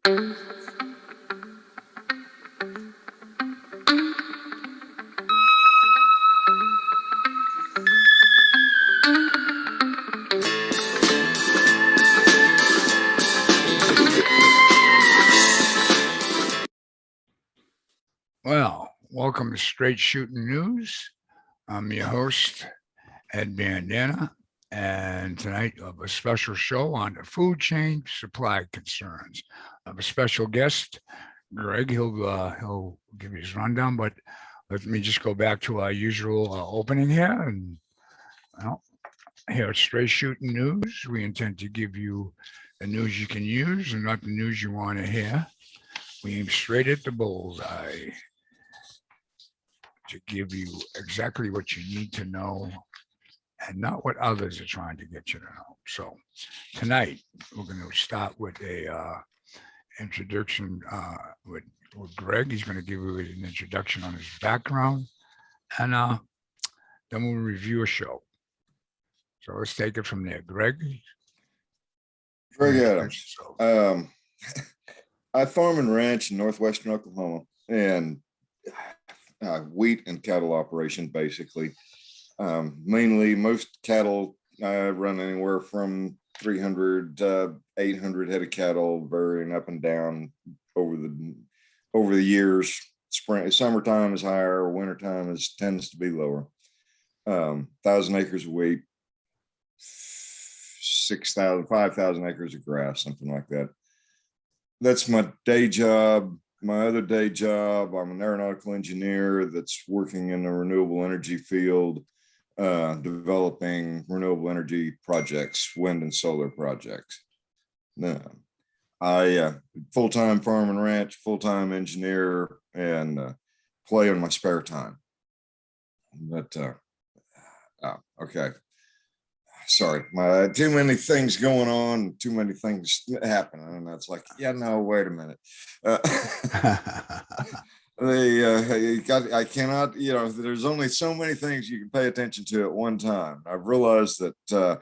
Well, welcome to Straight Shooting News. I'm your host, Ed Bandana, and tonight I have a special show on the food chain supply concerns. I have a special guest, Greg. He'll give you his rundown, but let me just go back to our usual opening here. And well, here at Straight Shooting News, we intend to give you the news you can use and not the news you want to hear. We aim straight at the bullseye to give you exactly what you need to know and not what others are trying to get you to know. So tonight, we're going to start with a introduction with Greg. He's going to give you an introduction on his background, and then we'll review a show. So let's take it from there. Greg Adams. I farm and ranch in northwestern Oklahoma, and wheat and cattle operation, basically. Mainly, most cattle, I run anywhere from 300 to 800 head of cattle, varying up and down over the years. Summertime is higher, wintertime tends to be lower. 1,000 acres of wheat, 5,000 acres of grass, something like that. That's my day job. My other day job, I'm an aeronautical engineer that's working in the renewable energy field, developing renewable energy projects, wind and solar projects. I full-time farm and ranch, full-time engineer, and play in my spare time. But okay. Sorry, too many things going on, too many things happening, and that's like, yeah, no, wait a minute. I cannot, there's only so many things you can pay attention to at one time. I've realized that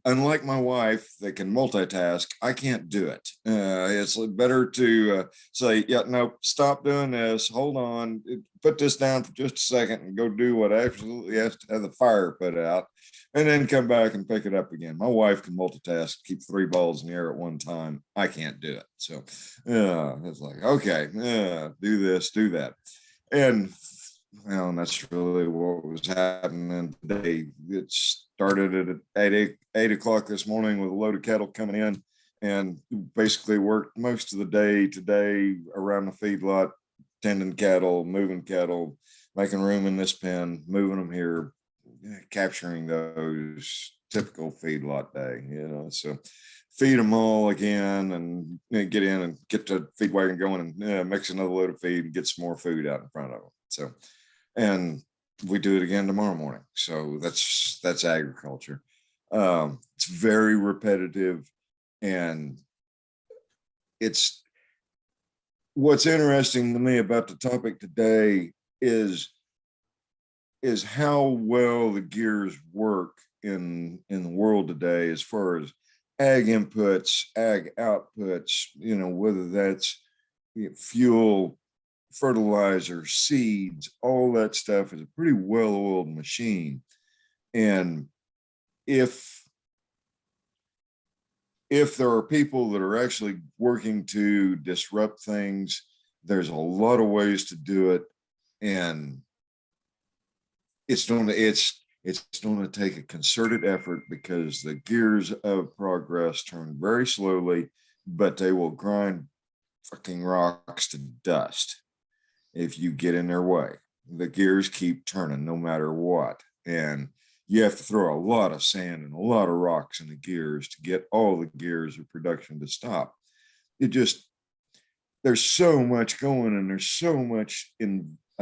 unlike my wife that can multitask, I can't do it. It's better to say, yeah, no, stop doing this, hold on, put this down for just a second and go do what absolutely has to have the fire put out, and then come back and pick it up again. My wife can multitask, keep 3 balls in the air at one time. I can't do it. So it's like, okay, do this, do that. And well, and that's really what was happening today. It started at 8 o'clock this morning with a load of cattle coming in, and basically worked most of the day today around the feedlot, tending cattle, moving cattle, making room in this pen, moving them here, capturing those. Typical feedlot day, so feed them all again and get in and get the feed wagon going and mix another load of feed and get some more food out in front of them. So, and we do it again tomorrow morning. So that's agriculture. It's very repetitive, and it's what's interesting to me about the topic today is how well the gears work in the world today as far as ag inputs, ag outputs, whether that's fuel, fertilizer, seeds, all that stuff is a pretty well-oiled machine. And if there are people that are actually working to disrupt things, there's a lot of ways to do it. And it's going to take a concerted effort, because the gears of progress turn very slowly, but they will grind fucking rocks to dust if you get in their way. The gears keep turning no matter what. And you have to throw a lot of sand and a lot of rocks in the gears to get all the gears of production to stop. There's so much going, and there's so much I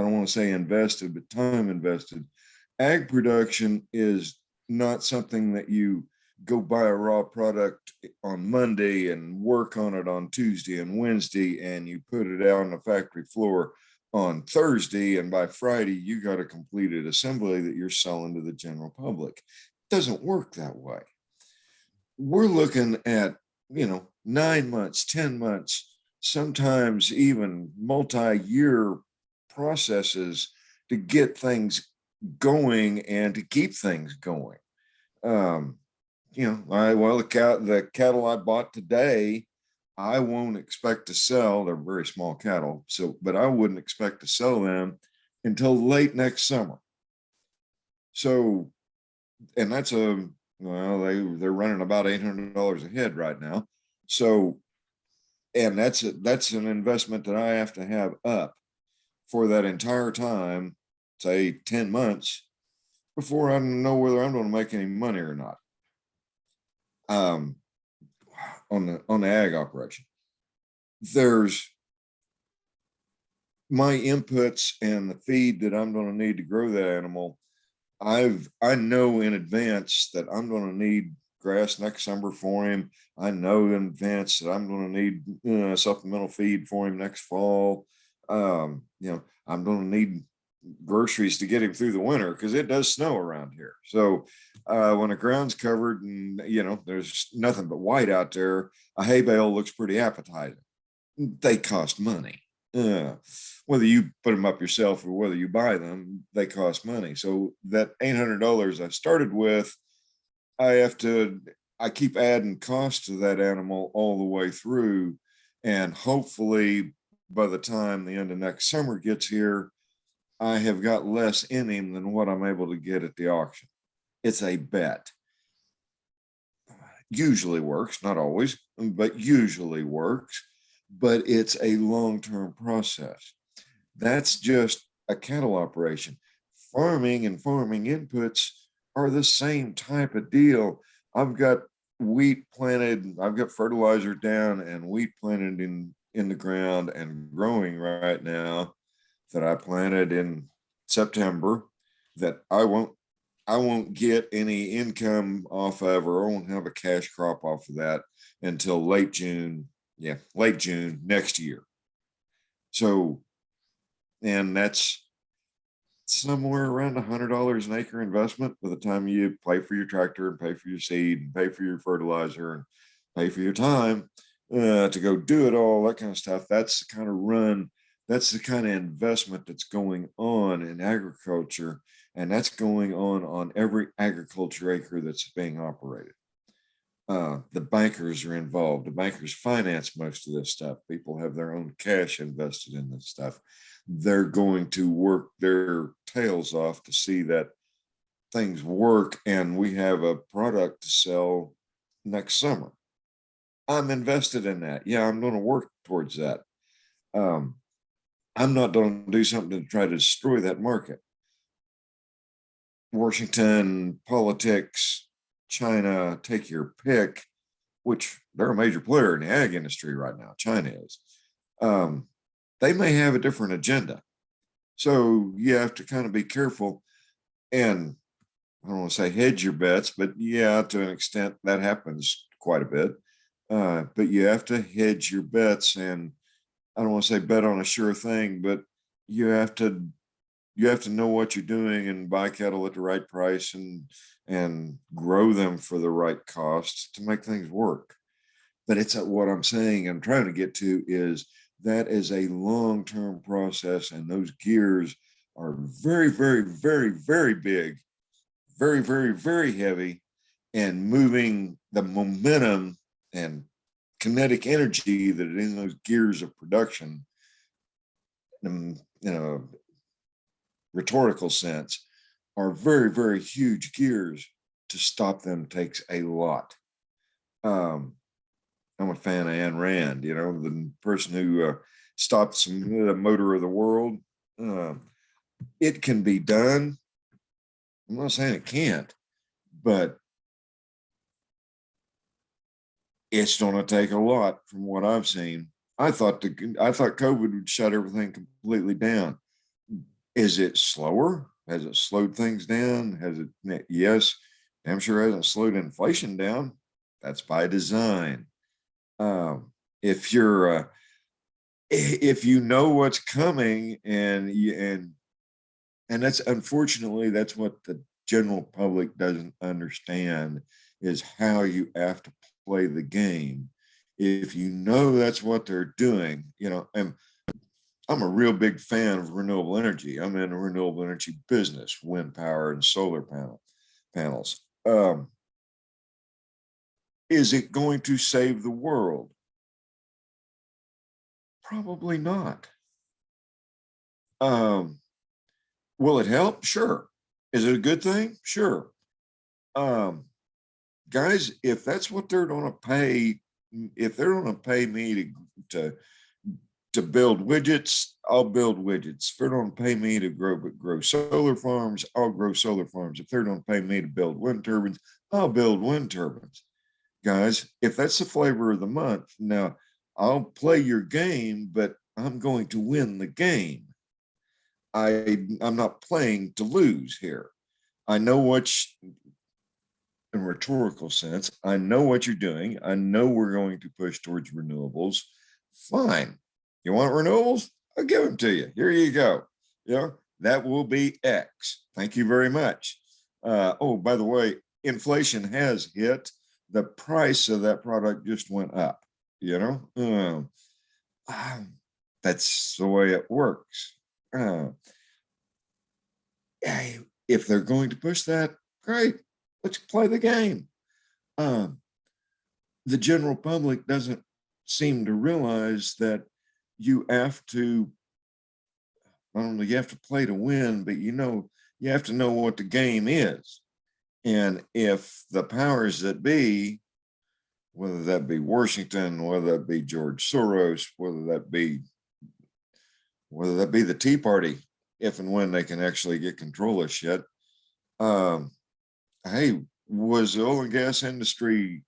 don't want to say invested, but time invested. Ag production is not something that you go buy a raw product on Monday and work on it on Tuesday and Wednesday, and you put it out on the factory floor on Thursday, and by Friday you got a completed assembly that you're selling to the general public. It doesn't work that way. We're looking at 9 months, 10 months, sometimes even multi-year processes to get things going and to keep things going. Um, the cattle I bought today, I won't expect to sell. They're very small cattle, but I wouldn't expect to sell them until late next summer. So, and they're running about $800 a head right now. So, and that's an investment that I have to have up for that entire time, say 10 months, before I know whether I'm going to make any money or not. On the ag operation, there's my inputs and the feed that I'm going to need to grow that animal. I know in advance that I'm going to need grass next summer for him. I know in advance that I'm going to need supplemental feed for him next fall. I'm going to need groceries to get him through the winter because it does snow around here. So when the ground's covered and there's nothing but white out there, a hay bale looks pretty appetizing. They cost money. Whether you put them up yourself or whether you buy them, they cost money. So that $800 I started with, I keep adding cost to that animal all the way through. And hopefully by the time the end of next summer gets here, I have got less in him than what I'm able to get at the auction. It's a bet. Usually works, not always, but usually works. But it's a long-term process. That's just a cattle operation. Farming and farming inputs are the same type of deal. I've got wheat planted, I've got fertilizer down and wheat planted in the ground and growing right now that I planted in September that I won't get any income off of, or I won't have a cash crop off of that until late June next year. So, and that's somewhere around $100 an acre investment by the time you pay for your tractor and pay for your seed and pay for your fertilizer and pay for your time to go do it all, that kind of stuff. That's the kind of investment that's going on in agriculture, and that's going on every agriculture acre that's being operated. The bankers are involved. The bankers finance most of this stuff. People have their own cash invested in this stuff. They're going to work their tails off to see that things work and we have a product to sell next summer. I'm invested in that. Yeah, I'm going to work towards that. I'm not going to do something to try to destroy that market. Washington, politics, China, take your pick, which they're a major player in the ag industry right now. China is. They may have a different agenda. So you have to kind of be careful. And I don't want to say hedge your bets, but yeah, to an extent that happens quite a bit. But you have to hedge your bets, and I don't want to say bet on a sure thing, but you have to know what you're doing and buy cattle at the right price and grow them for the right cost to make things work. But it's what I'm saying, I'm trying to get to is that is a long-term process, and those gears are very, very, very, very big, very, very, very heavy, and moving the momentum and kinetic energy that is in those gears of production, in a rhetorical sense, are very, very huge gears. To stop them takes a lot. I'm a fan of Ayn Rand, the person who stopped the motor of the world. It can be done. I'm not saying it can't, but it's going to take a lot from what I've seen. I thought COVID would shut everything completely down. Is it slower? Has it slowed things down? Yes. I'm sure it hasn't slowed inflation down. That's by design. If you know what's coming, and that's unfortunately that's what the general public doesn't understand, is how you have to play the game. if you know that's what they're doing, and I'm a real big fan of renewable energy. I'm in the renewable energy business, wind power and solar panels. Is it going to save the world? Probably not. Will it help? Sure. Is it a good thing? Sure. Guys, if that's what they're going to pay, if they're going to pay me to build widgets, I'll build widgets. If they're going to pay me to grow solar farms, I'll grow solar farms. If they're going to pay me to build wind turbines, I'll build wind turbines. Guys, if that's the flavor of the month, now I'll play your game, but I'm going to win the game. I'm not playing to lose here. I know in rhetorical sense, I know what you're doing. I know we're going to push towards renewables. Fine. You want renewables? I'll give them to you. Here you go. That will be X. Thank you very much. Oh, by the way, inflation has hit. The price of that product just went up. That's the way it works. If they're going to push that, great. Let's play the game. The general public doesn't seem to realize that you have to, not only you have to play to win, but you have to know what the game is. And if the powers that be, whether that be Washington, whether that be George Soros, whether that be the Tea Party, if and when they can actually get control of shit, hey, was the oil and gas industry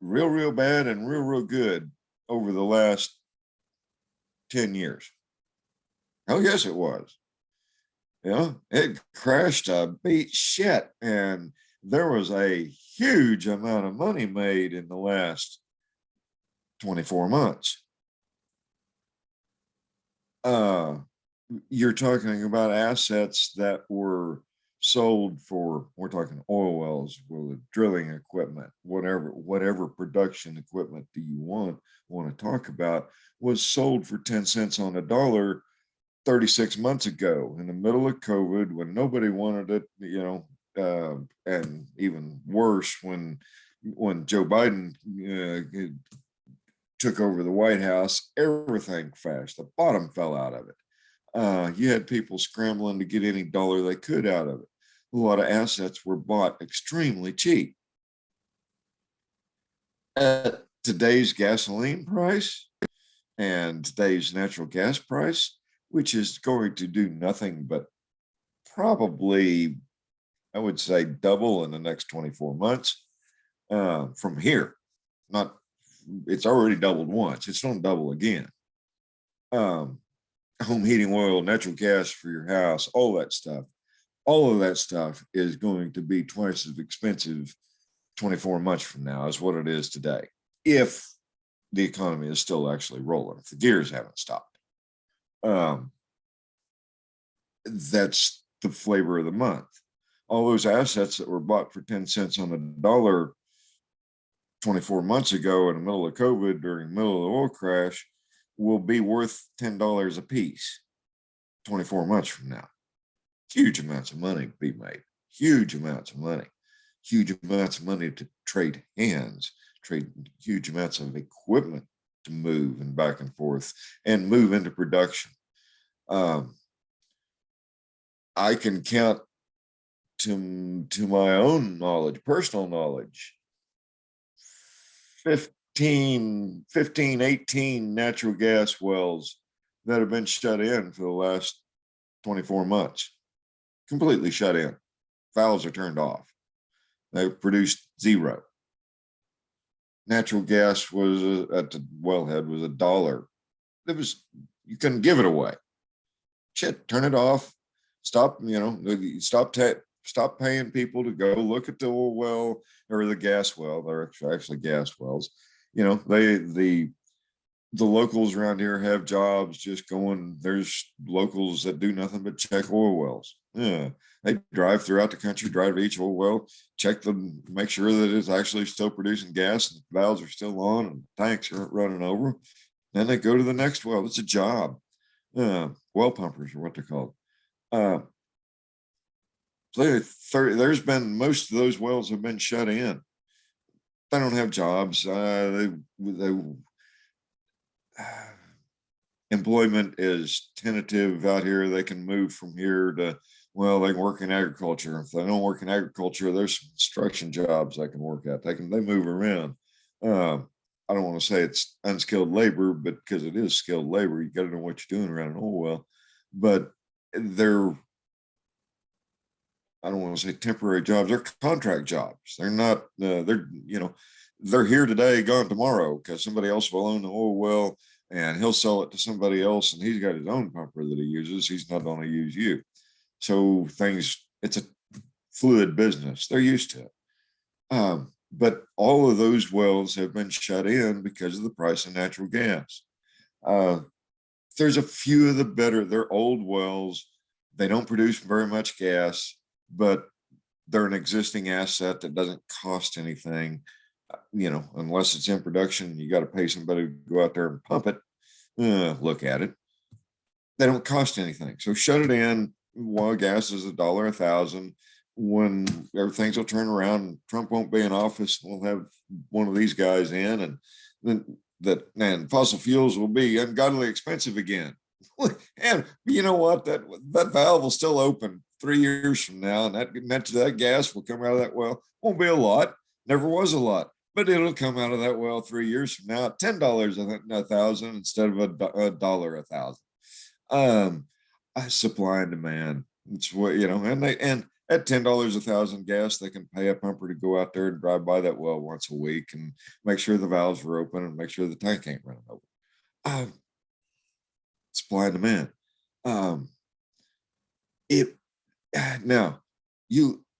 real bad and real good over the last 10 years? Oh, yes, it was. It crashed a beat shit, and there was a huge amount of money made in the last 24 months. You're talking about assets that were sold for, we're talking oil wells, with drilling equipment, whatever production equipment do you want to talk about, was sold for 10 cents on a dollar 36 months ago in the middle of COVID, when nobody wanted it, and even worse when Joe Biden took over the White House, everything crashed. The bottom fell out of it. You had people scrambling to get any dollar they could out of it. A lot of assets were bought extremely cheap. At today's gasoline price and today's natural gas price, which is going to do nothing but probably, I would say, double in the next 24 months from here. It's already doubled once. It's going to double again. Home heating oil, natural gas for your house, all of that stuff is going to be twice as expensive 24 months from now as what it is today, if the economy is still actually rolling, if the gears haven't stopped. That's the flavor of the month. All those assets that were bought for 10 cents on the dollar 24 months ago in the middle of COVID, during the middle of the oil crash, will be worth $10 a piece 24 months from now. Huge amounts of money to be made. Huge amounts of money to trade hands, trade huge amounts of equipment to move and back and forth and move into production. I can count to my own knowledge, personal knowledge, 18 natural gas wells that have been shut in for the last 24 months. Completely shut in. Valves are turned off. They produced zero. Natural gas was at the wellhead was $1. You couldn't give it away. Shit, turn it off. Stop paying people to go look at the oil well or the gas well. They're actually gas wells. The the locals around here have jobs just going. There's locals that do nothing but check oil wells. Yeah, they drive throughout the country, drive to each oil well, check them, make sure that it's actually still producing gas and the valves are still on and tanks aren't running over. Then they go to the next well. It's a job. Well pumpers are what they're called. Uh, there's been, most of those wells have been shut in. They don't have jobs. They employment is tentative out here. They can move from here to, well, they can work in agriculture. If they don't work in agriculture, there's some construction jobs they can work at. They move around. I don't want to say it's unskilled labor, but because it is skilled labor, you got to know what you're doing around an oil well. But they're, I don't want to say temporary jobs, they're contract jobs. They're not, they're here today, gone tomorrow, because somebody else will own the oil well and he'll sell it to somebody else and he's got his own pumper that he uses. He's not going to use you. So it's a fluid business. They're used to it. But all of those wells have been shut in because of the price of natural gas. There's a few of the better, they're old wells. They don't produce very much gas, but they're an existing asset that doesn't cost anything, unless it's in production. You got to pay somebody to go out there and pump it, look at it. They don't cost anything. So shut it in while gas is $1 a thousand. When everything's will turn around, Trump won't be in office. We'll have one of these guys in, and then fossil fuels will be ungodly expensive again. And you know what? That valve will still open 3 years from now, and that gas will come out of that well. Won't be a lot. Never was a lot, but it'll come out of that well 3 years from now at $10 a thousand instead of $1 a thousand. Supply and demand. It's what, and at $10 a thousand gas, they can pay a pumper to go out there and drive by that well once a week and make sure the valves are open and make sure the tank ain't running over. Supply and demand.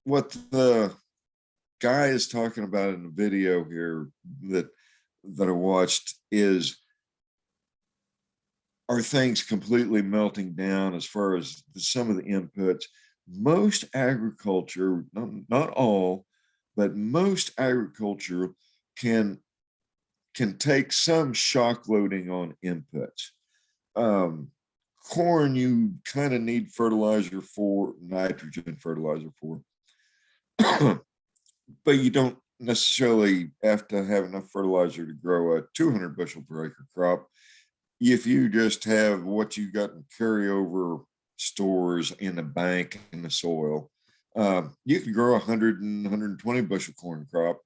What the guy is talking about in the video here that I watched is, are things completely melting down as far as some of the inputs? Most agriculture, not all, but most agriculture can take some shock loading on inputs. Corn, you kind of need fertilizer for, nitrogen fertilizer for, but you don't necessarily have to have enough fertilizer to grow a 200 bushel per acre crop. If you just have what you got in carryover stores in the bank in the soil, you can grow 100 and 120 bushel corn crop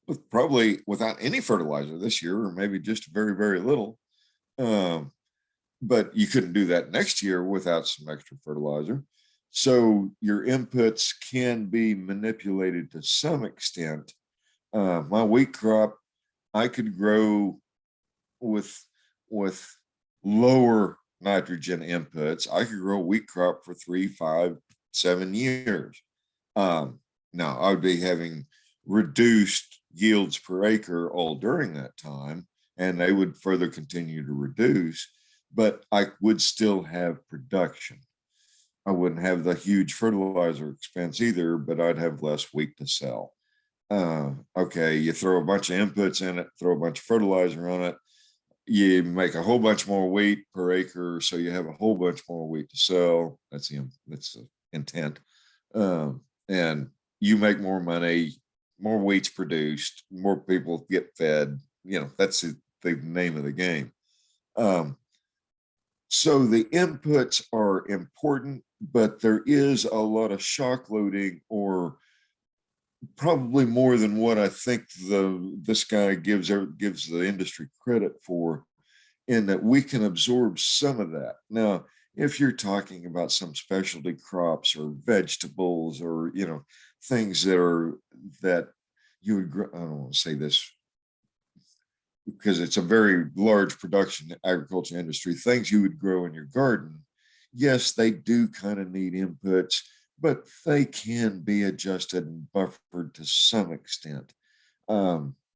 with probably without any fertilizer this year, or maybe just very, very little. But you couldn't do that next year without some extra fertilizer. So your inputs can be manipulated to some extent. My wheat crop, I could grow with lower nitrogen inputs. I could grow a wheat crop for 3, 5, 7 years. Now I would be having reduced yields per acre all during that time, and they would further continue to reduce, but I would still have production. I wouldn't have the huge fertilizer expense either, but I'd have less wheat to sell. Okay, you throw a bunch of inputs in it, throw a bunch of fertilizer on it, you make a whole bunch more wheat per acre, so you have a whole bunch more wheat to sell. That's the intent. And you make more money, more wheat's produced, more people get fed. That's the name of the game. So the inputs are important, but there is a lot of shock loading, or probably more than what I think this guy gives the industry credit for, in that we can absorb some of that. Now, if you're talking about some specialty crops or vegetables, or things that you would, I don't want to say this because it's a very large production agriculture industry, things you would grow in your garden, yes, they do kind of need inputs, but they can be adjusted and buffered to some extent.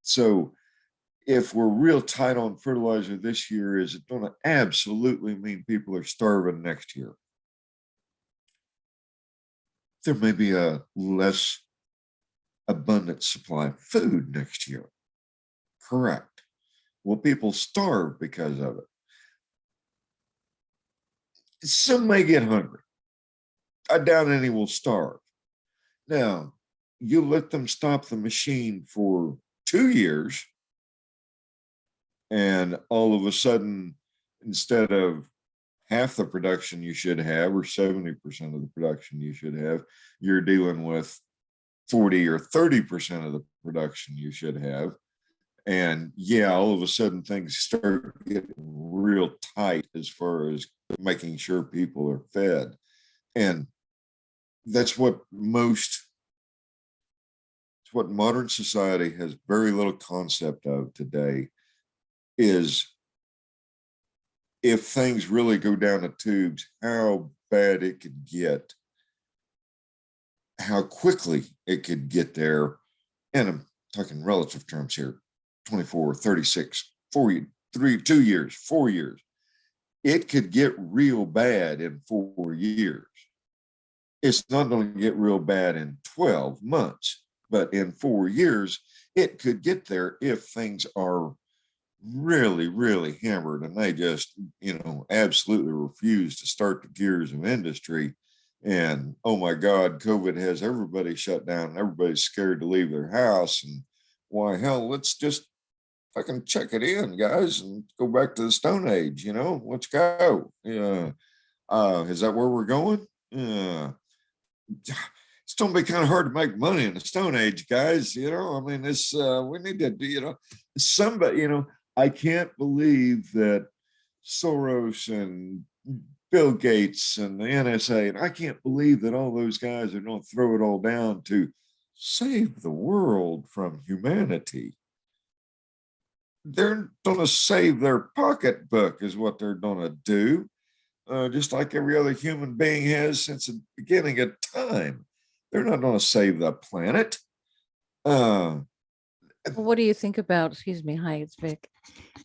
So if we're real tight on fertilizer this year, is it going to absolutely mean people are starving next year? There may be a less abundant supply of food next year. Correct. Will people starve because of it? Some may get hungry. I doubt any will starve. Now, you let them stop the machine for 2 years, and all of a sudden, instead of half the production you should have, or 70% of the production you should have, you're dealing with 40 or 30% of the production you should have. And yeah, all of a sudden things start getting real tight as far as making sure people are fed. And that's what modern society has very little concept of today, is if things really go down the tubes, how bad it could get, how quickly it could get there. And I'm talking relative terms here, 24, 36, 2 years, 4 years. It could get real bad in 4 years. It's not going to get real bad in 12 months, but in 4 years, it could get there if things are really, really hammered and they just, absolutely refuse to start the gears of industry. And oh my God, COVID has everybody shut down and everybody's scared to leave their house. And why hell, let's just fucking check it in, guys, and go back to the Stone Age, let's go. Yeah. Is that where we're going? Yeah. It's going to be kind of hard to make money in the Stone Age, guys. I mean, it's we need to, somebody, I can't believe that Soros and Bill Gates and the NSA, and I can't believe that all those guys are going to throw it all down to save the world from humanity. They're going to save their pocketbook is what they're going to do, just like every other human being has since the beginning of time. They're not going to save the planet. What do you think about, excuse me, hi, it's Vic.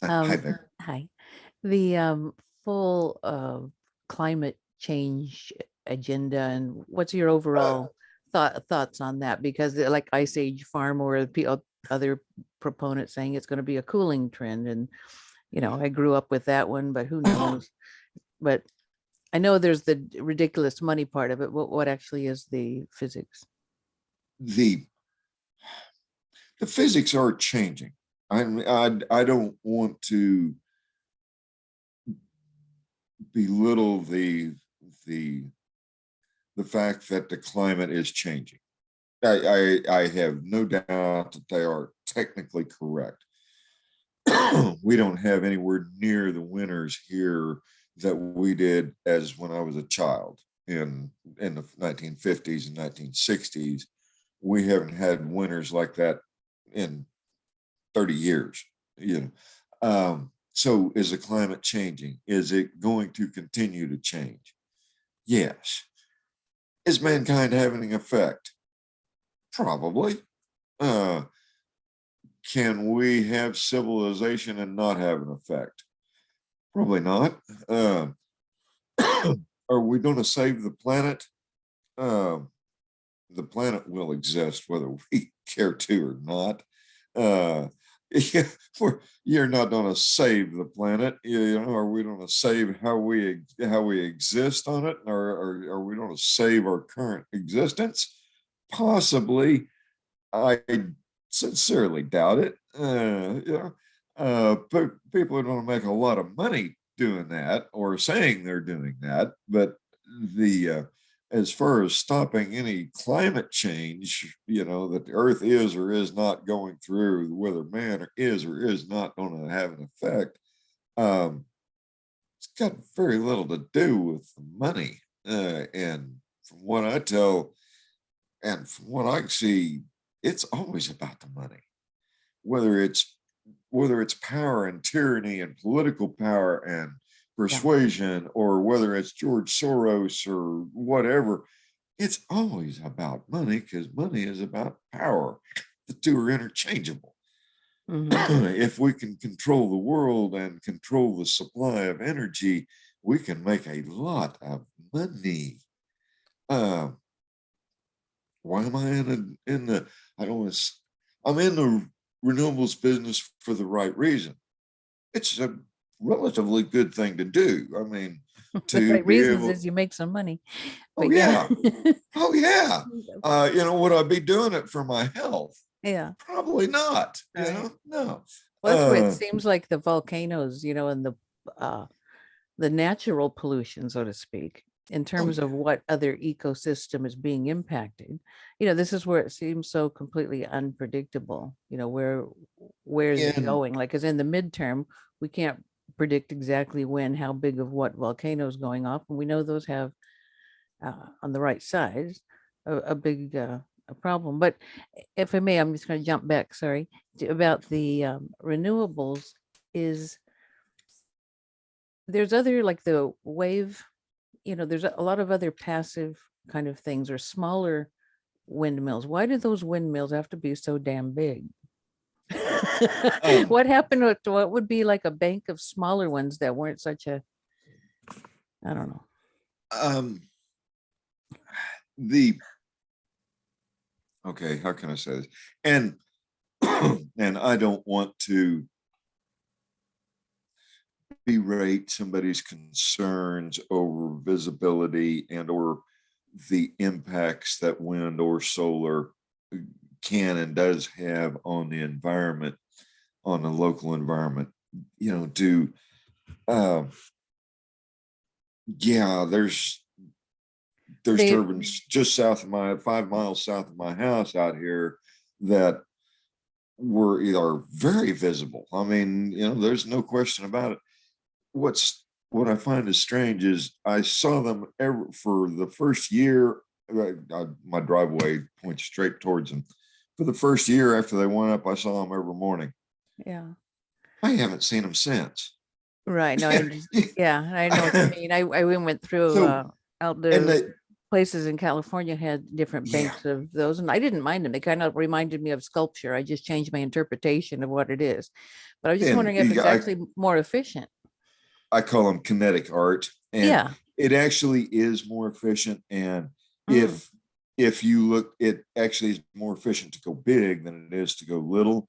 Hi there. Hi. The full climate change agenda, and what's your overall thoughts on that? Because like Ice Age Farm or other proponents saying it's going to be a cooling trend, and I grew up with that one, but who knows? But I know there's the ridiculous money part of it. What actually is the physics? The physics are changing. I don't want to belittle the fact that the climate is changing. I have no doubt that they are technically correct. We don't have anywhere near the winters here that we did as when I was a child in the 1950s and 1960s. We haven't had winters like that in 30 years. So is the climate changing? Is it going to continue to change? Yes. Is mankind having an effect? Probably. Can we have civilization and not have an effect? Probably not. Are we going to save the planet? The planet will exist whether we care to or not. You're not going to save the planet. Are we going to save how we exist on it, or are we going to save our current existence? Possibly. I sincerely doubt it. But people are going to make a lot of money doing that or saying they're doing that. But as far as stopping any climate change, that the Earth is or is not going through, whether man is or is not going to have an effect, it's got very little to do with the money. And from what I tell, and from what I see, it's always about the money. Whether it's power and tyranny and political power and persuasion, or whether it's George Soros or whatever, it's always about money, because money is about power. The two are interchangeable. Mhm. If we can control the world and control the supply of energy, we can make a lot of money. Uh, why am I in the I don't want to, I'm in the renewables business for the right reason. It's a relatively good thing to do. I mean, The to right be reasons able, is you make some money, oh but yeah. yeah, oh yeah. Would I be doing it for my health? Yeah. Probably not. Right. No. Well, that's where it Uh, seems like the volcanoes, and the natural pollution, so to speak, in oh terms yeah. of what other ecosystem is being impacted. This is where it seems so completely unpredictable. Where is it And going? Like, as in the midterm, we can't predict exactly when, how big of what volcano is going off, and we know those have on the right side a big a problem. But if I may, I'm just going to jump back. Sorry, about the renewables. Is there's other, like the wave, there's a lot of other passive kind of things or smaller windmills. Why do those windmills have to be so damn big? um, What happened to what would be like a bank of smaller ones that weren't such a, I don't know. um, the okay, how can I say this? And and I don't want to berate somebody's concerns over visibility and or the impacts that wind or solar can and does have on the environment, on the local environment. Do uh, yeah, there's They turbines just south of 5 miles south of my house out here that are very visible. I mean, there's no question about it. What I find is strange is I saw them for the first year. My driveway points straight towards them. For the first year after they went up, I saw them every morning. Yeah. I haven't seen them since. Right. No, I just, yeah, I know what you mean. I went through So, out and the they, places in California had different yeah, banks of those, and I didn't mind them. They kind of reminded me of sculpture. I just changed my interpretation of what it is. But I was just and wondering if it's actually more efficient. I call them kinetic art, and Yeah. it actually is more efficient. And Mm. if if you look, it actually is more efficient to go big than it is to go little.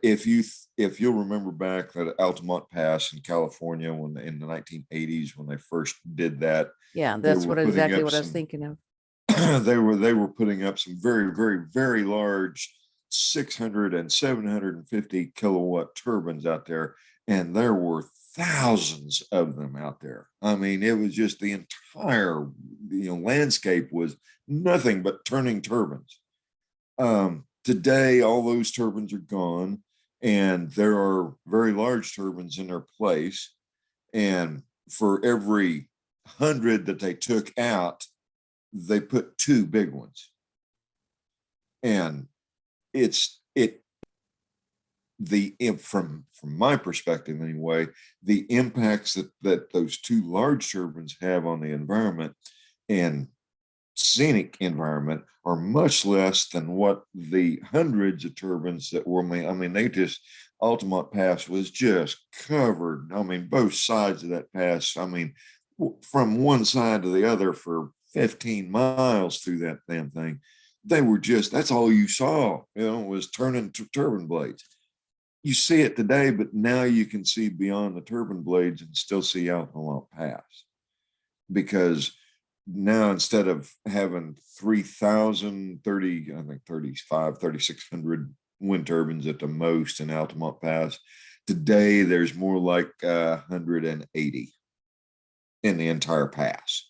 If you'll remember back at Altamont Pass in California when in the 1980s when they first did that, Yeah, they that's were what putting exactly up what I was some thinking of. they were putting up some very very large 600 and 750 kilowatt turbines out there, and there were thousands of them out there. I mean, it was just the entire landscape was nothing but turning turbines. Today, all those turbines are gone, and there are very large turbines in their place. And for every 100 that they took out, they put two big ones. And it's it the from my perspective anyway, the impacts that those two large turbines have on the environment and scenic environment are much less than what the hundreds of turbines that were. I mean, they just Altamont Pass was just covered. I mean, both sides of that pass. I mean, from one side to the other for 15 miles through that damn thing. They were just, that's all you saw, was turning turbine blades. You see it today, but now you can see beyond the turbine blades and still see Altamont Pass, because now instead of having 3,030, I think 35, 3,600 wind turbines at the most in Altamont Pass, today there's more like 180 in the entire pass.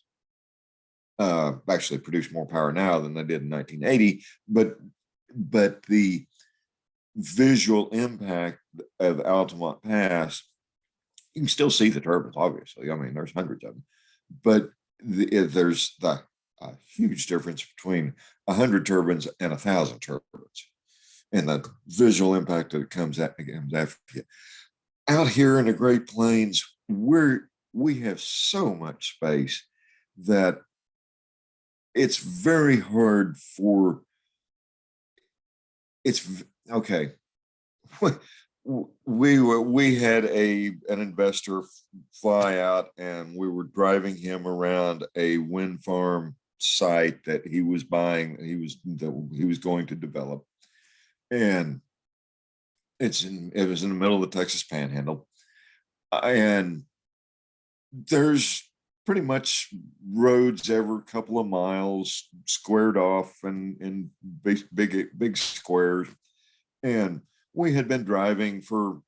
Actually produce more power now than they did in 1980, but the visual impact of Altamont Pass, you can still see the turbines, obviously. I mean, there's hundreds of them, but there's the huge difference between 100 turbines and 1,000 turbines, and the visual impact that comes after you. Out here in the Great Plains, we have so much space that it's very hard for it's okay. we had an investor fly out, and we were driving him around a wind farm site that he was buying. He was going to develop, and it was in the middle of the Texas Panhandle, and there's pretty much roads every couple of miles squared off and in big squares. And we had been driving for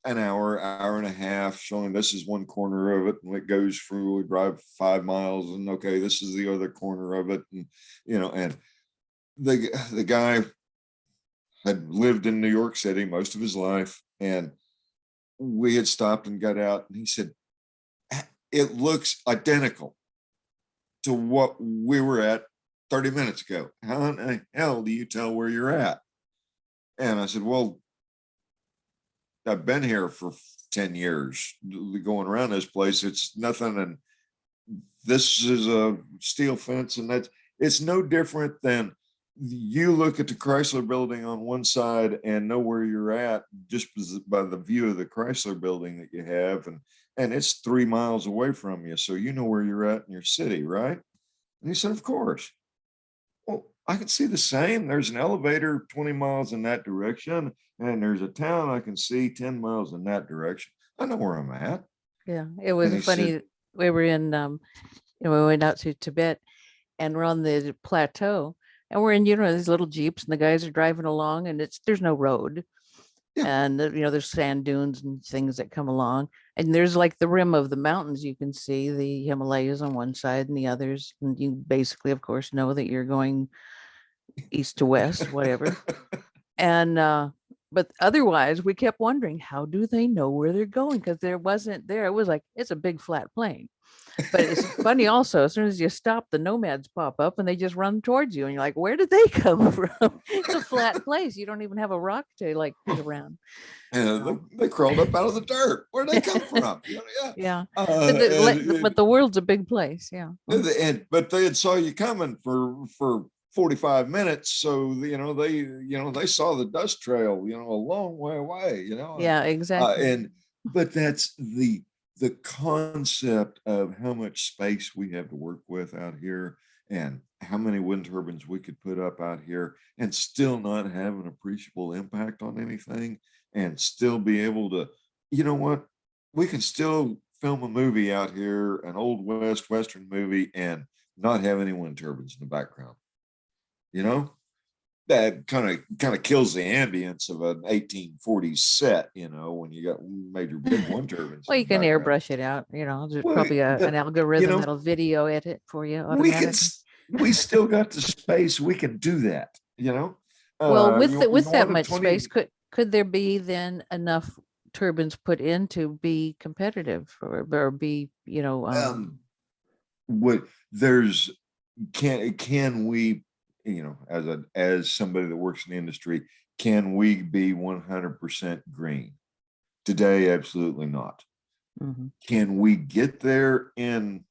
an hour and a half, showing this is one corner of it, and it goes through. We drive 5 miles, and okay, this is the other corner of it, and and the guy had lived in New York City most of his life, and we had stopped and got out, and he said, "It looks identical to what we were at 30 minutes ago. How in the hell do you tell where you're at?" And I said, "Well, I've been here for 10 years going around this place. It's nothing. And this is a steel fence, and it's no different than you look at the Chrysler building on one side and know where you're at just by the view of the Chrysler building that you have. And it's 3 miles away from you. So you know where you're at in your city, right?" And he said, "Of course." Well, I can see the same. There's an elevator 20 miles in that direction, and there's a town I can see 10 miles in that direction. I know where I'm at. Yeah, it And was he funny. said, We were in, we went out to Tibet, and we're on the plateau, and we're in, these little Jeeps, and the guys are driving along, and there's no road. Yeah. And, there's sand dunes and things that come along. And there's like the rim of the mountains. You can see the Himalayas on one side and the others. And you basically, of course, know that you're going east to west, whatever. And, but otherwise, we kept wondering, how do they know where they're going? Because there wasn't there. It was like, it's a big flat plain. But it's funny also, as soon as you stop, the nomads pop up and they just run towards you. And you're like, where did they come from? It's a flat place. You don't even have a rock to like put around. and they crawled up out of the dirt. Where'd they come from? Yeah. Yeah. But the world's a big place. Yeah. But they had saw you coming for 45 minutes. So, they saw the dust trail, a long way away, Yeah, exactly. But that's the concept of how much space we have to work with out here, and how many wind turbines we could put up out here and still not have an appreciable impact on anything, and still be able to, we can still film a movie out here, an old Western movie, and not have any wind turbines in the background. That kind of kills the ambience of an 1840s set, when you got major big wind turbines. Well, you can airbrush it out, there's probably an algorithm that'll video edit for you automatically. We still got the space. We can do that, Well, with that much 20 space, could there be then enough turbines put in to be competitive or be, what there's can we, as somebody that works in the industry, can we be 100% green today? Absolutely not. Mm-hmm. Can we get there in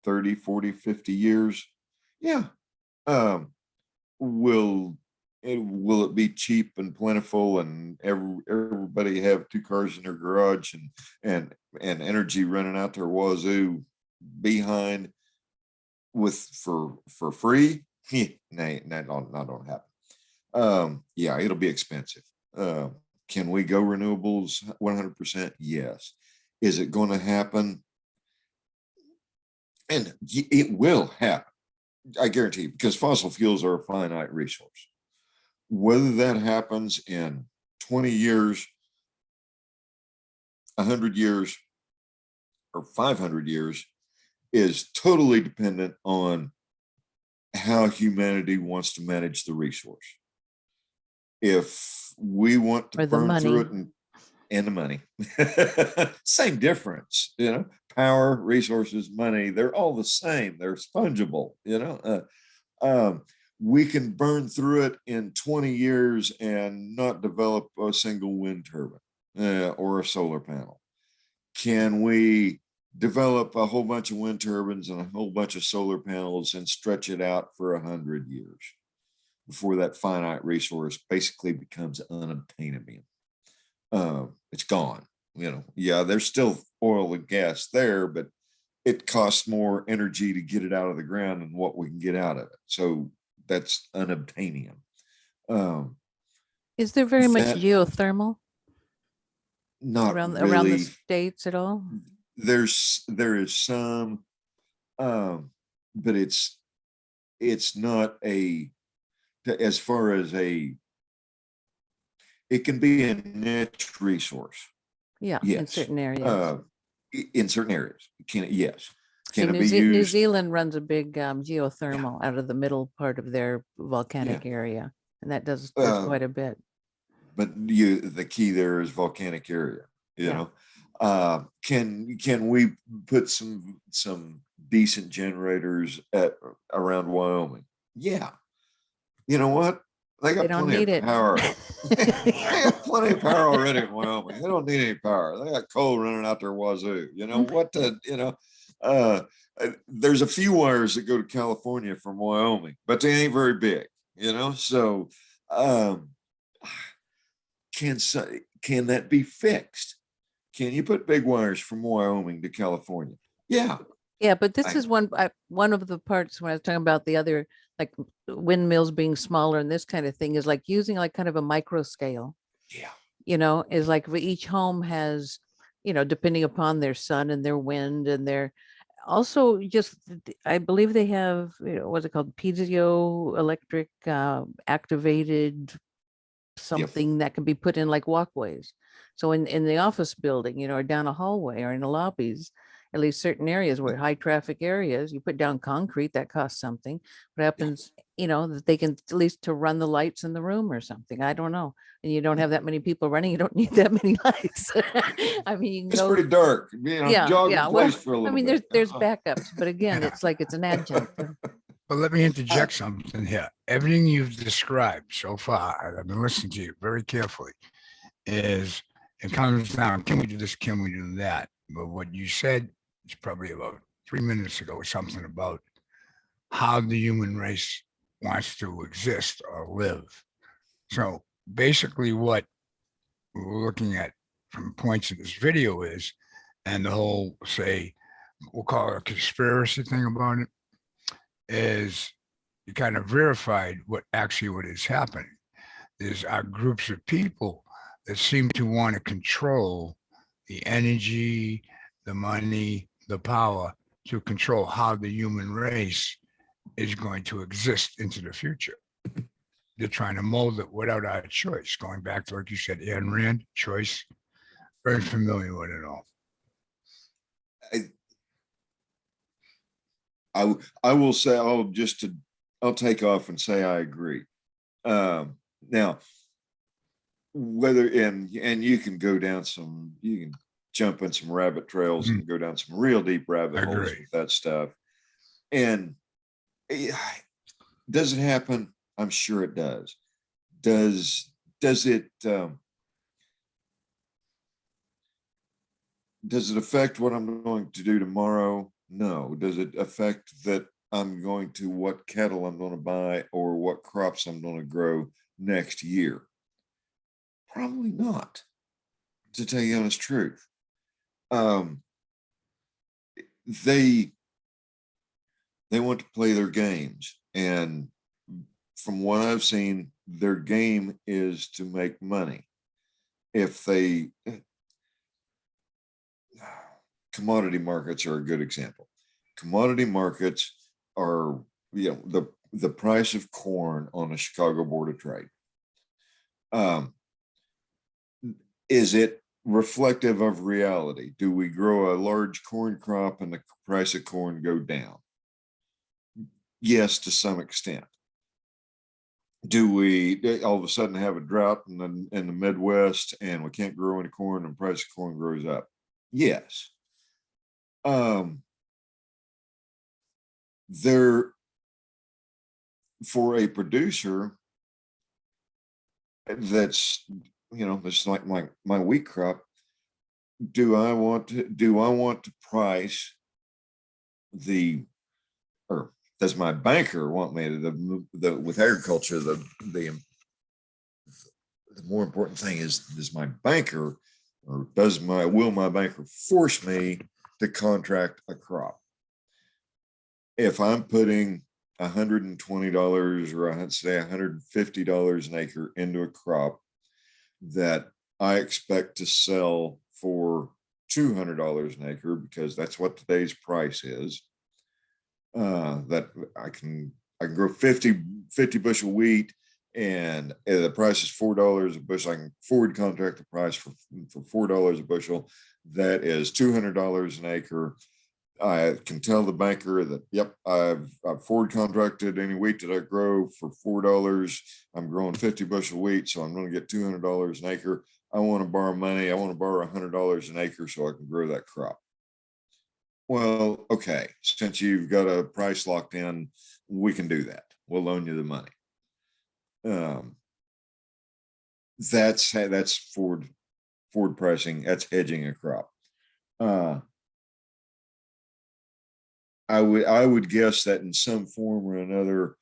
30, 40, 50 years? Yeah. Will it be cheap and plentiful, and everybody have 2 cars in their garage and energy running out their wazoo behind for free? Nah, that don't happen. Yeah, it'll be expensive. Can we go renewables 100%? Yes. Is it going to happen? And it will happen, I guarantee you, because fossil fuels are a finite resource. Whether that happens in 20 years, 100 years, or 500 years is totally dependent on how humanity wants to manage the resource. If we want to burn through it and the money, same difference, power, resources, money, they're all the same. They're fungible, we can burn through it in 20 years and not develop a single wind turbine or a solar panel. Can we develop a whole bunch of wind turbines and a whole bunch of solar panels and stretch it out for 100 years? before that finite resource basically becomes unobtainable. It's gone. Yeah, there's still oil and gas there, but it costs more energy to get it out of the ground than what we can get out of it. So that's unobtainium. Is there very much That geothermal not around the really. states at all? There is some, but it's not as far as it can be a niche resource. Yeah, in Yes. certain areas. In certain areas. Yes. See, Can it be New used? Zealand runs a big geothermal out of the middle part of their volcanic area, and that does quite a bit. But the key there is volcanic area. Can we put some decent generators around Wyoming? Yeah. You know what? They got don't plenty need of it. power. They got plenty of power already in Wyoming. They don't need any power. They got coal running out their wazoo. There's a few wires that go to California from Wyoming, but they ain't very big. So can that be fixed? Can you put big wires from Wyoming to California? Yeah. Yeah, but this is one of the parts when I was talking about the other, like windmills being smaller and this kind of thing, is like using like kind of a micro scale. Yeah. Is like each home has, depending upon their sun and their wind and their also just, I believe they have, what's it called? Piezoelectric activated something that can be put in like walkways. So in the office building, or down a hallway or in the lobbies, at least certain areas where high traffic areas, you put down concrete, that costs something. What happens, that they can at least to run the lights in the room or something. I don't know. And you don't have that many people running. You don't need that many lights. I mean, you can It's go. pretty dark. Jog in place for a I little mean, bit. there's backups, but again, it's like it's an adjunct. Well, let me interject something here. Everything you've described so far, and I've been listening to you very carefully, it comes down, can we do this? Can we do that? But what you said is probably about 3 minutes ago or something about how the human race wants to exist or live. So basically what we're looking at from points in this video is, and the whole, say, we'll call it a conspiracy thing about it, is you kind of verified what is happening. There's groups of people that seem to want to control the energy, the money, the power to control how the human race is going to exist into the future. They're trying to mold it without our choice. Going back to, like you said, Ayn Rand, choice. Very familiar with it all. I will say, I'll take off and say I agree. Now, whether and you can go down you can jump in some rabbit trails and go down some real deep rabbit holes with that stuff. And does it happen? I'm sure it does. Does it affect what I'm going to do tomorrow? No. Does it affect that I'm going to what cattle I'm going to buy or what crops I'm going to grow next year? Probably not, to tell you the honest truth. They want to play their games, and from what I've seen, their game is to make money. Commodity markets are a good example. Commodity markets are, the price of corn on the Chicago Board of Trade. Is it reflective of reality? Do we grow a large corn crop and the price of corn go down? Yes, to some extent. Do we all of a sudden have a drought in the Midwest and we can't grow any corn and the price of corn grows up? Yes. For a producer that's, it's like my wheat crop, do I want to price does my banker want me to with agriculture, the more important thing is, does my banker or will my banker force me to contract a crop? If I'm putting $120 or I'd say $150 an acre into a crop that I expect to sell for $200 an acre, because that's what today's price is, that I can grow 50 bushel wheat, and the price is $4 a bushel. I can forward contract the price for $4 a bushel. That is $200 an acre. I can tell the banker that, yep, I've forward contracted any wheat that I grow for $4. I'm growing 50 bushel wheat, so I'm going to get $200 an acre. I want to borrow money. I want to borrow $100 an acre so I can grow that crop. Well, okay, since you've got a price locked in, we can do that. We'll loan you the money. That's forward pricing. That's hedging a crop. I would guess that in some form or another,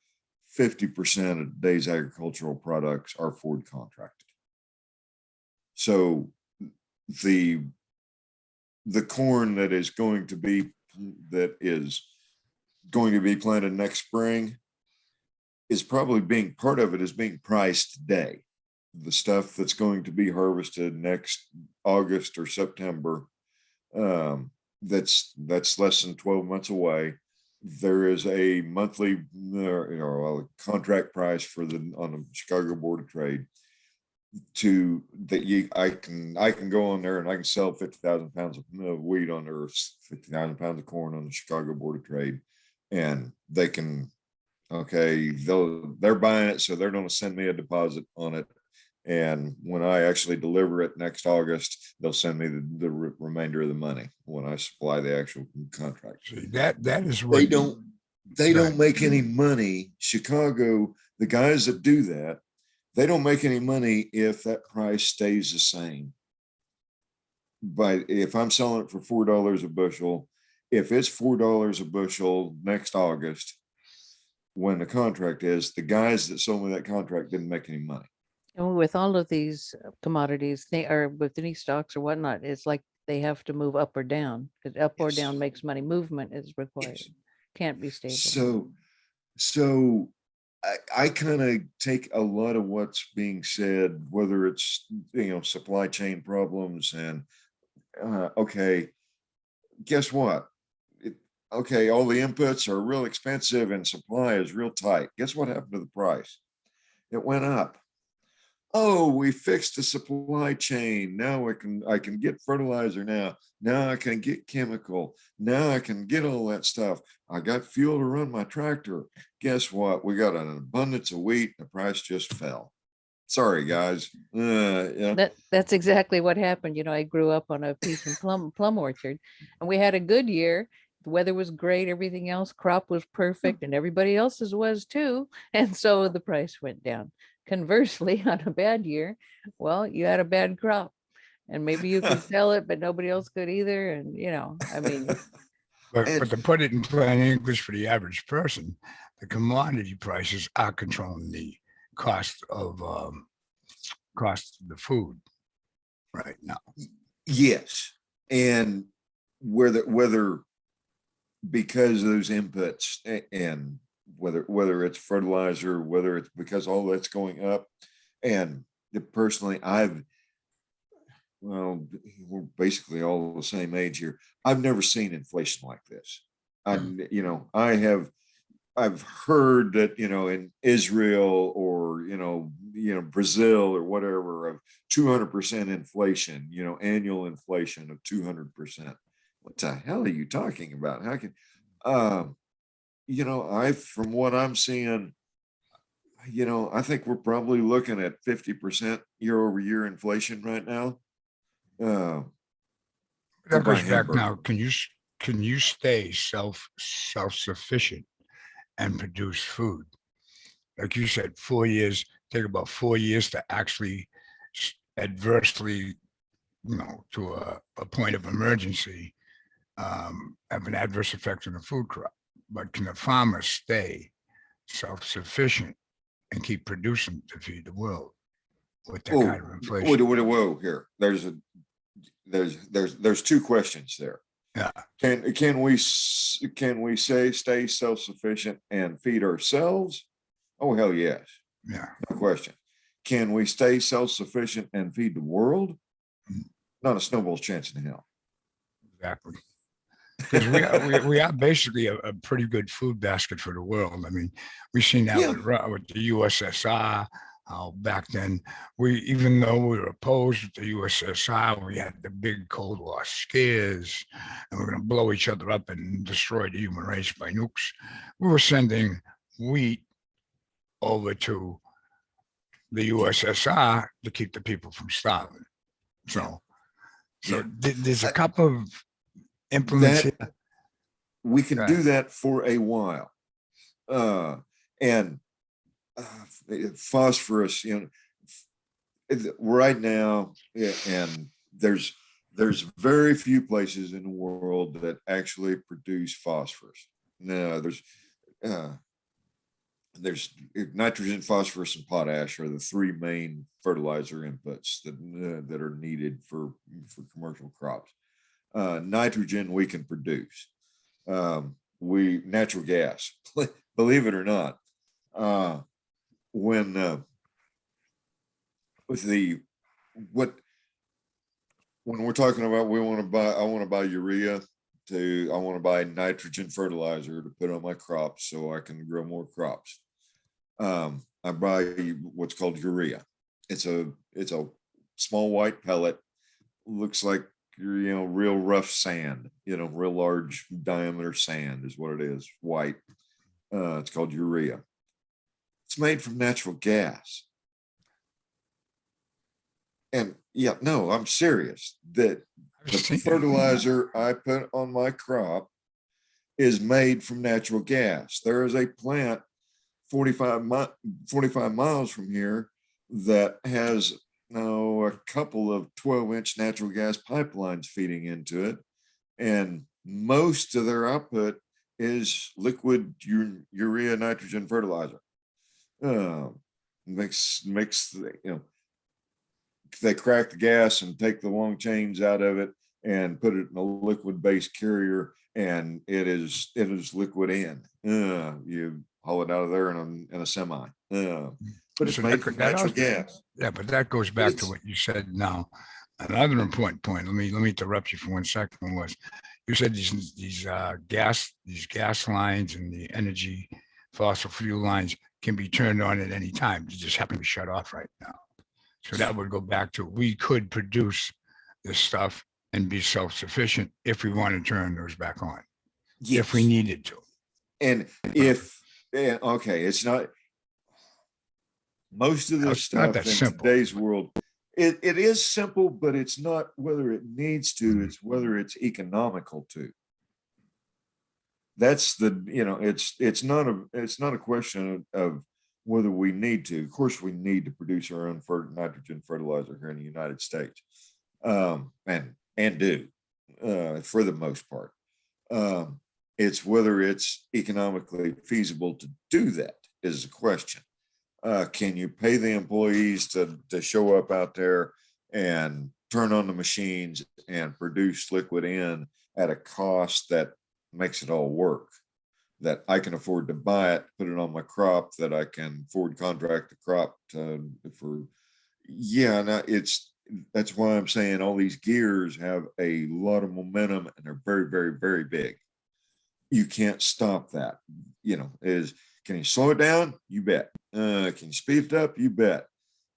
50% of today's agricultural products are forward contracted. So the corn that is going to be planted next spring is probably part of it is being priced today. The stuff that's going to be harvested next August or September, that's less than 12 months away. There is a monthly contract price on the Chicago Board of Trade I can go on there and I can sell 50,000 pounds of wheat on there, 50,000 pounds of corn on the Chicago Board of Trade, and they can, they're buying it, so they're going to send me a deposit on it. And when I actually deliver it next August, they'll send me the remainder of the money when I supply the actual contract. See, that is what they don't make any money. Chicago, the guys that do that, they don't make any money if that price stays the same. But if I'm selling it for $4 a bushel, if it's $4 a bushel next August, when the contract is, the guys that sold me that contract didn't make any money. And with all of these commodities, they are with any stocks or whatnot, it's like they have to move up or down, because up or down makes money. Movement is required. Can't be stable. So I kind of take a lot of what's being said, whether it's, supply chain problems and, guess what? All the inputs are real expensive and supply is real tight. Guess what happened to the price? It went up. Oh, we fixed the supply chain. Now I can get fertilizer now. Now I can get chemical. Now I can get all that stuff. I got fuel to run my tractor. Guess what? We got an abundance of wheat. The price just fell. Sorry, guys. That's exactly what happened. I grew up on a peach and plum orchard, and we had a good year. The weather was great. Everything else, crop was perfect, and everybody else's was too. And so the price went down. Conversely, on a bad year, well, you had a bad crop, and maybe you could sell it, but nobody else could either. And but to put it in plain English for the average person, the commodity prices are controlling the cost of the food right now. Yes, and whether because of those inputs and whether it's fertilizer, whether it's because all that's going up. And personally, we're basically all the same age here. I've never seen inflation like this. I've heard that, in Israel or, Brazil or whatever, of 200% inflation, annual inflation of 200%. What the hell are you talking about? How can, from what I'm seeing, I think we're probably looking at 50% year over year inflation right now. That goes back now. Can you stay self-sufficient and produce food? Like you said, 4 years, take about 4 years to actually adversely, to a point of emergency, have an adverse effect on the food crop. but can the farmers stay self-sufficient and keep producing to feed the world with that kind of inflation? Whoa, here. There's two questions there. Yeah. Can we say stay self-sufficient and feed ourselves? Oh, hell yes. Yeah. No question. Can we stay self-sufficient and feed the world? Not a snowball's chance in hell. Exactly. Because we are basically a pretty good food basket for the world. I mean, we've seen that Yeah. with the USSR. Back then, even though we were opposed to the USSR, we had the big Cold War scares, and we're going to blow each other up and destroy the human race by nukes. We were sending wheat over to the USSR to keep the people from starving. So there's a couple of implements here. We can do that for a while. And phosphorus, right now, and there's very few places in the world that actually produce phosphorus. No, there's nitrogen, phosphorus, and potash are the three main fertilizer inputs that are needed for commercial crops. Nitrogen we can produce. Natural gas, believe it or not. When we're talking about I want to buy urea, I want to buy nitrogen fertilizer to put on my crops so I can grow more crops. I buy what's called urea. It's a small white pellet, looks like real rough sand, real large diameter sand is what it is, white. It's called urea. It's made from natural gas. And no, I'm serious. That the fertilizer I put on my crop is made from natural gas. There is a plant 45 miles from here that has a couple of 12-inch natural gas pipelines feeding into it. And most of their output is liquid urea nitrogen fertilizer. They crack the gas and take the long chains out of it and put it in a liquid based carrier, and it is liquid in. You haul it out of there in a semi. But it's made from natural gas. Yeah, but that goes back to what you said now. Another important point. Let me interrupt you for 1 second. Was you said these gas lines and the energy fossil fuel lines can be turned on at any time. They just happen to be shut off right now. So that would go back to we could produce this stuff and be self-sufficient if we want to turn those back on, if we needed to. And it's not most of this stuff in today's world. It is simple, but it's not whether it needs to, it's whether it's economical to. That's it's not a question of whether we need to. Of course, we need to produce our own nitrogen fertilizer here in the United States, and do for the most part. It's whether it's economically feasible to do that is the question. Can you pay the employees to show up out there and turn on the machines and produce liquid in at a cost that makes it all work, that I can afford to buy it, put it on my crop, that I can afford to contract the crop that's why I'm saying all these gears have a lot of momentum and they're very, very, very big. You can't stop that. Can you slow it down? You bet. Can you speed it up? You bet.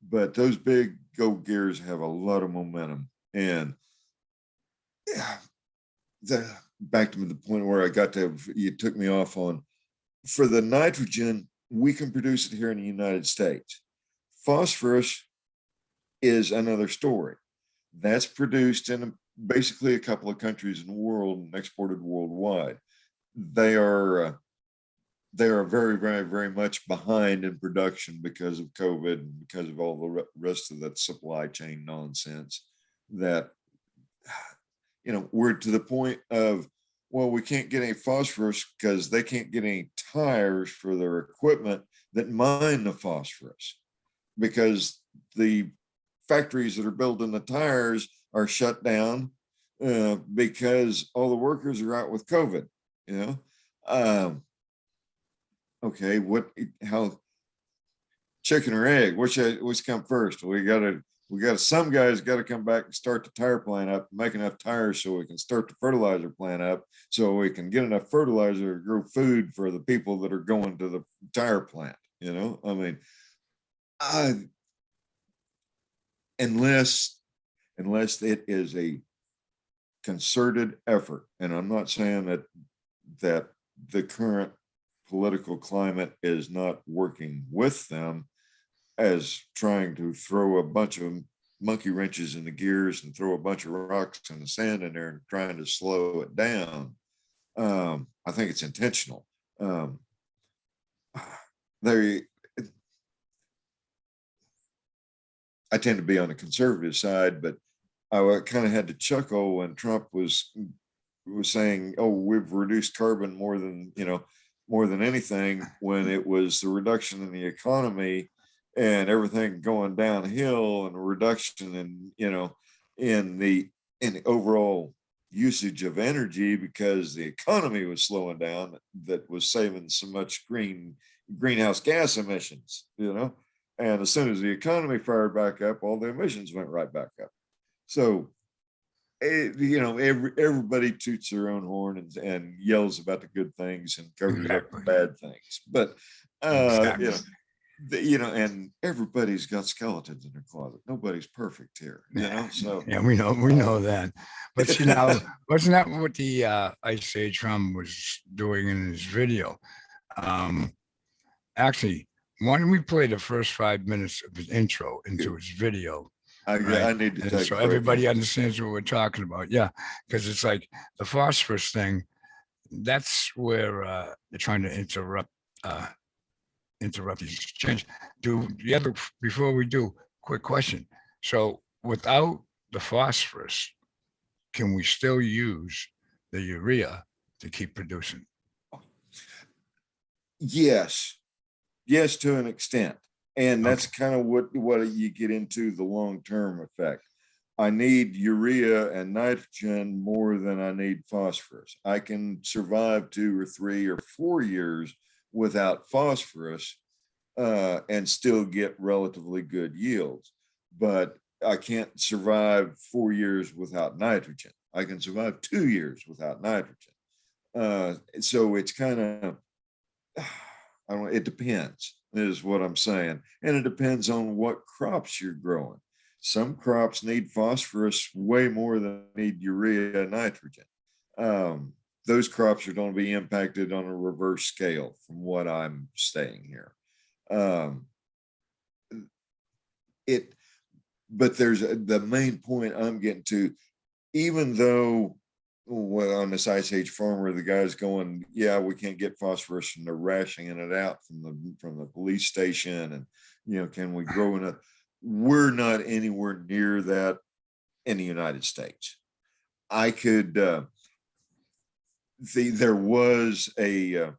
But those big go gears have a lot of momentum. And back to the point where you took me off on, for the nitrogen, we can produce it here in the United States. Phosphorus is another story. That's produced in basically a couple of countries in the world and exported worldwide. They are very, very, very much behind in production because of COVID and because of all the rest of that supply chain nonsense that, we're to the point of well, we can't get any phosphorus because they can't get any tires for their equipment that mine the phosphorus, because the factories that are building the tires are shut down because all the workers are out with COVID, you know? Okay, how, chicken or egg, which come first? Some guys got to come back and start the tire plant up, make enough tires so we can start the fertilizer plant up, so we can get enough fertilizer to grow food for the people that are going to the tire plant. You know, I mean, unless it is a concerted effort, and I'm not saying that the current political climate is not working with them, as trying to throw a bunch of monkey wrenches in the gears and throw a bunch of rocks in the sand in there and trying to slow it down. I think it's intentional. I tend to be on the conservative side, but I kind of had to chuckle when Trump was saying, "Oh, we've reduced carbon more than anything," when it was the reduction in the economy and everything going downhill, and a reduction in the overall usage of energy because the economy was slowing down, that was saving so much greenhouse gas emissions, and as soon as the economy fired back up, all the emissions went right back up. So everybody toots their own horn and yells about the good things and covers up the bad things, but and everybody's got skeletons in their closet. Nobody's perfect here, so yeah, we know that. But wasn't that what the Ice Age Rum was doing in his video? Actually, why don't we play the first 5 minutes of his intro into his video? I need to take so everybody understands what we're talking about. Yeah, because it's like the phosphorus thing. That's where they're trying to interrupt these change. Before we do, quick question. So without the phosphorus, can we still use the urea to keep producing? Yes, to an extent. And that's kind of what you get into the long-term effect. I need urea and nitrogen more than I need phosphorus. I can survive 2 or 3 or 4 years without phosphorus and still get relatively good yields. But I can't survive 4 years without nitrogen. I can survive 2 years without nitrogen. So it's kind of, it depends, is what I'm saying. And it depends on what crops you're growing. Some crops need phosphorus way more than need urea and nitrogen. Those crops are going to be impacted on a reverse scale from what I'm saying here. But there's the main point I'm getting to, even though on this Ice Age farmer, the guy's going, yeah, we can't get phosphorus, and they're rationing it out from the police station, and can we grow in it? We're not anywhere near that in the United States. I could there was a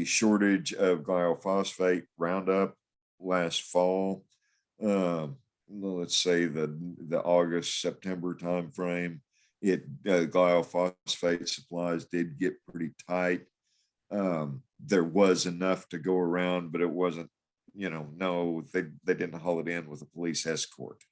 shortage of glyphosate Roundup last fall. Let's say the August, September timeframe. Glyphosate supplies did get pretty tight. There was enough to go around, but it wasn't, no, they didn't haul it in with a police escort.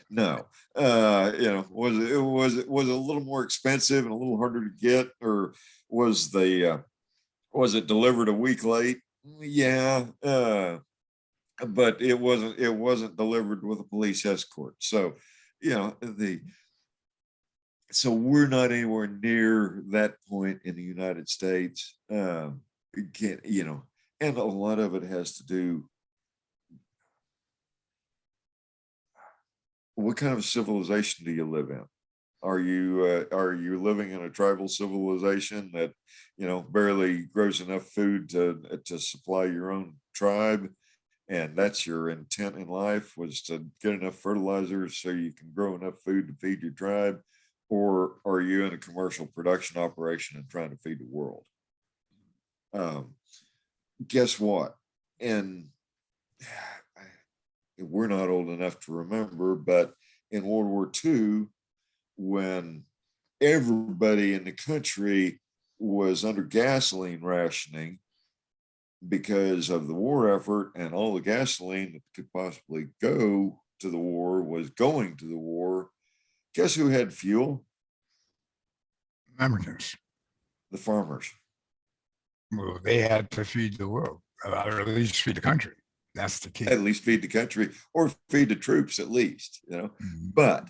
No. Was it a little more expensive and a little harder to get, or was it delivered a week late? Yeah. But it wasn't delivered with a police escort. So, so we're not anywhere near that point in the United States. And a lot of it has to do, what kind of civilization do you live in? Are you living in a tribal civilization that, barely grows enough food to supply your own tribe? And that's your intent in life, was to get enough fertilizer so you can grow enough food to feed your tribe? or are you in a commercial production operation and trying to feed the world? Guess what? And we're not old enough to remember, but in World War II, when everybody in the country was under gasoline rationing because of the war effort, and all the gasoline that could possibly go to the war was going to the war, guess who had fuel? Americans. The farmers. Well, they had to feed the world, or at least feed the country. That's the key. At least feed the country, or feed the troops at least, you know. Mhm. But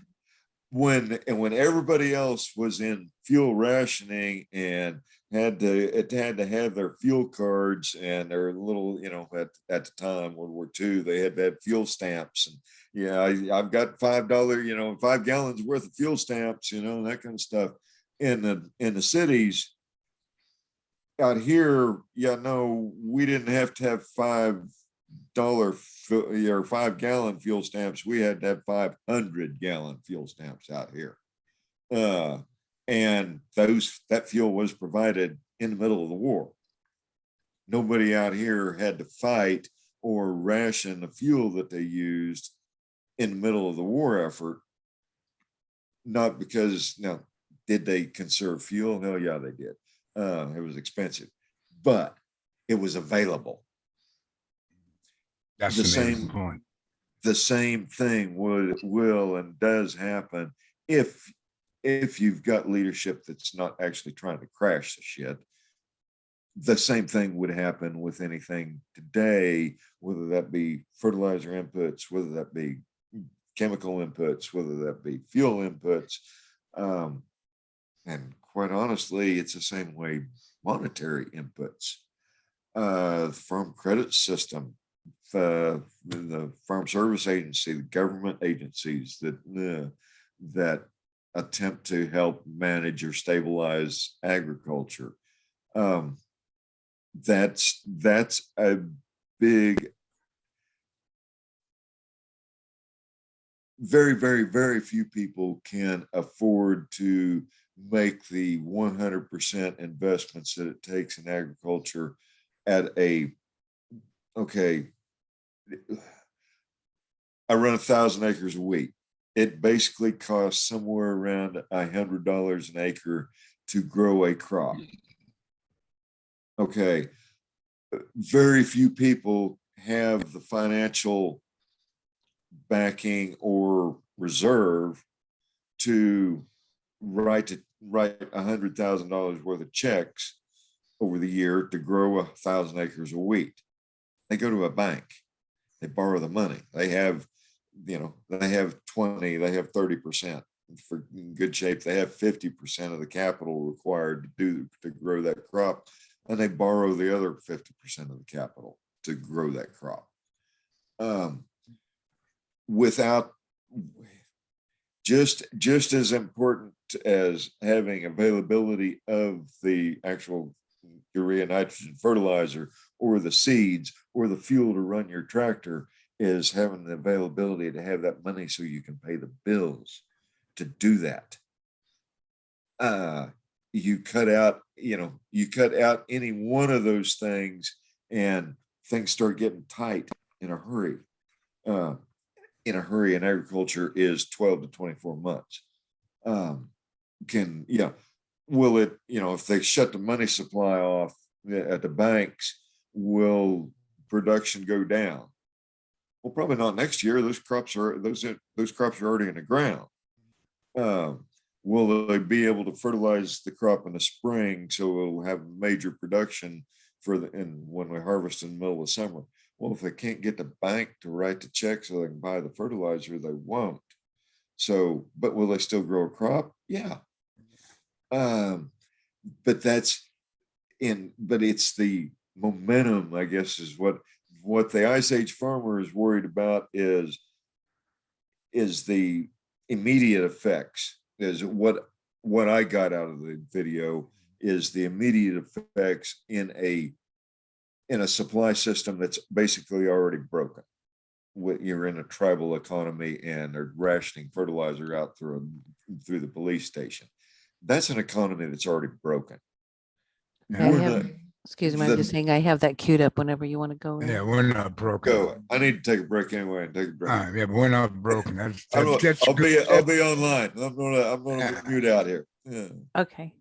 when everybody else was in fuel rationing and had to have their fuel cards and their little, you know, at the time, World War II, they had to have fuel stamps. And yeah, I've got $5, you know, 5 gallons worth of fuel stamps, you know, that kind of stuff. In the cities out here, yeah, no, we didn't have to have $5 or 5 gallon fuel stamps. We had to have 500 gallon fuel stamps out here. And that fuel was provided in the middle of the war. Nobody out here had to fight or ration the fuel that they used in the middle of the war effort. Not because, now, did they conserve fuel? Hell yeah, they did. It was expensive, but it was available. That's the the main same point. The same thing will and does happen if you've got leadership that's not actually trying to crash the shit. The same thing would happen with anything today, whether that be fertilizer inputs, whether that be chemical inputs, whether that be fuel inputs. And quite honestly, it's the same way monetary inputs. The farm credit system, the Farm Service Agency, the government agencies that attempt to help manage or stabilize agriculture. That's a big, very, very, very few people can afford to make the 100% investments that it takes in agriculture at okay, I run 1,000 acres a week. It basically costs somewhere around $100 an acre to grow a crop. Okay, very few people have the financial backing or reserve to write $100,000 worth of checks over the year to grow 1,000 acres a week. They go to a bank, they borrow the money. They have 20, they have 30%. For in good shape, they have 50% of the capital required to grow that crop, and they borrow the other 50% of the capital to grow that crop. Without just as important as having availability of the actual urea, nitrogen fertilizer, or the seeds, or the fuel to run your tractor, is having the availability to have that money so you can pay the bills to do that. You cut out any one of those things and things start getting tight in a hurry. In agriculture is 12 to 24 months. Will it, if they shut the money supply off at the banks, will production go down? Well, probably not next year. Those crops are already in the ground. Will they be able to fertilize the crop in the spring so it'll have major production when we harvest in the middle of summer? Well, if they can't get the bank to write the check so they can buy the fertilizer, they won't. So, but will they still grow a crop? Yeah. But it's the momentum, I guess, is what the Ice Age farmer is worried about is the immediate effects. Is what I got out of the video is the immediate effects in a supply system that's basically already broken. you're in a tribal economy and they're rationing fertilizer out through the police station. That's an economy that's already broken. I We're have- not- Excuse me, I'm just the- saying I have that queued up whenever you want to go. Yeah, in. we're not broken. Go. I need to take a break anyway and take a break. Yeah, but we're not broken. That's I'll good. be online. I'm gonna mute out here. Yeah. Okay.